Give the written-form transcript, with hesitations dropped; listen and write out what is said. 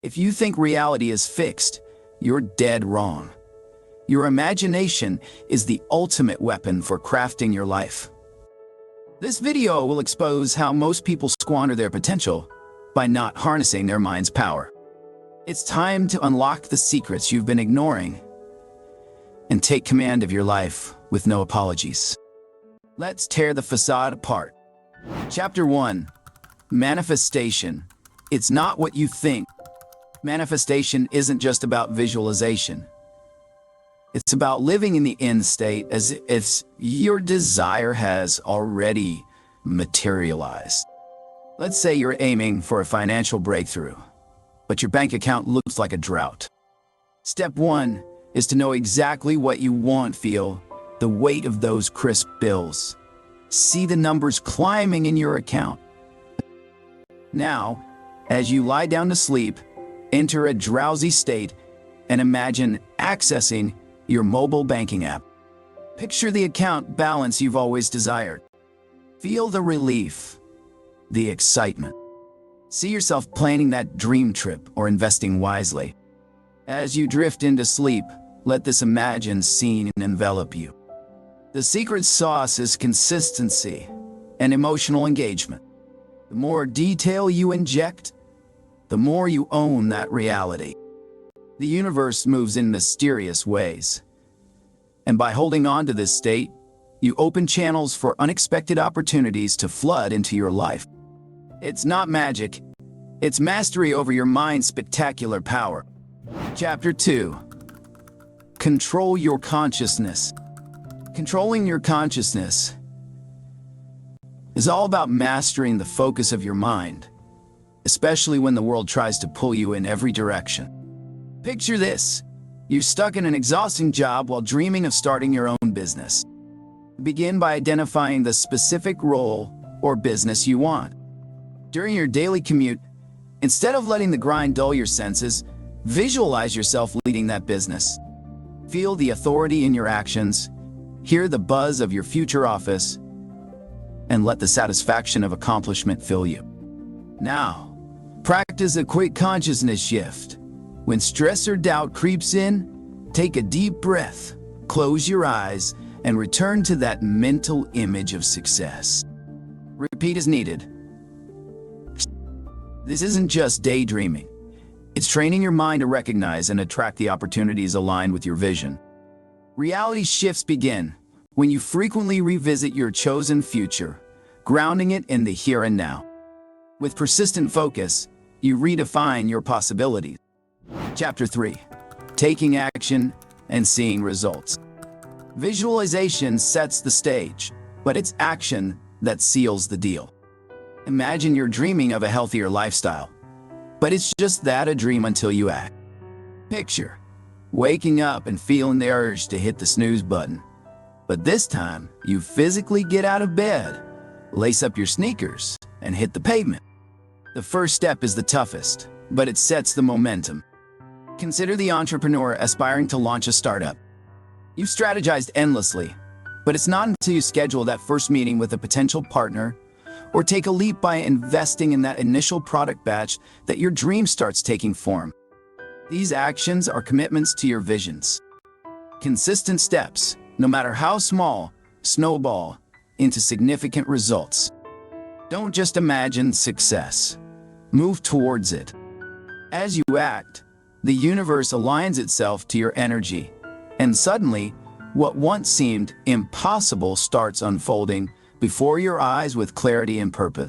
If you think reality is fixed, you're dead wrong. Your imagination is the ultimate weapon for crafting your life. This video will expose how most people squander their potential by not harnessing their mind's power. It's time to unlock the secrets you've been ignoring and take command of your life with no apologies. Let's tear the facade apart. Chapter 1. Manifestation. It's not what you think. Manifestation isn't just about visualization. It's about living in the end state as if your desire has already materialized. Let's say you're aiming for a financial breakthrough, but your bank account looks like a drought. Step 1 is to know exactly what you want. Feel the weight of those crisp bills. See the numbers climbing in your account. Now, as you lie down to sleep, enter a drowsy state and imagine accessing your mobile banking app. Picture the account balance you've always desired. Feel the relief, the excitement. See yourself planning that dream trip or investing wisely. As you drift into sleep, let this imagined scene envelop you. The secret sauce is consistency and emotional engagement. The more detail you inject, the more you own that reality. The universe moves in mysterious ways. And by holding on to this state, you open channels for unexpected opportunities to flood into your life. It's not magic. It's mastery over your mind's spectacular power. Chapter 2. Control your consciousness. Controlling your consciousness is all about mastering the focus of your mind, especially when the world tries to pull you in every direction. Picture this. You're stuck in an exhausting job while dreaming of starting your own business. Begin by identifying the specific role or business you want. During your daily commute, instead of letting the grind dull your senses, visualize yourself leading that business. Feel the authority in your actions, hear the buzz of your future office, and let the satisfaction of accomplishment fill you. Now, practice a quick consciousness shift. When stress or doubt creeps in, take a deep breath, close your eyes, and return to that mental image of success. Repeat as needed. This isn't just daydreaming. It's training your mind to recognize and attract the opportunities aligned with your vision. Reality shifts begin when you frequently revisit your chosen future, grounding it in the here and now. With persistent focus, you redefine your possibilities. Chapter 3. Taking action and seeing results. Visualization sets the stage, but it's action that seals the deal. Imagine you're dreaming of a healthier lifestyle, but it's just that, a dream until you act. Picture waking up and feeling the urge to hit the snooze button. But this time, you physically get out of bed, lace up your sneakers, and hit the pavement. The first step is the toughest, but it sets the momentum. Consider the entrepreneur aspiring to launch a startup. You've strategized endlessly, but it's not until you schedule that first meeting with a potential partner or take a leap by investing in that initial product batch that your dream starts taking form. These actions are commitments to your visions. Consistent steps, no matter how small, snowball into significant results. Don't just imagine success. Move towards it. As you act, the universe aligns itself to your energy, and suddenly, what once seemed impossible starts unfolding before your eyes with clarity and purpose.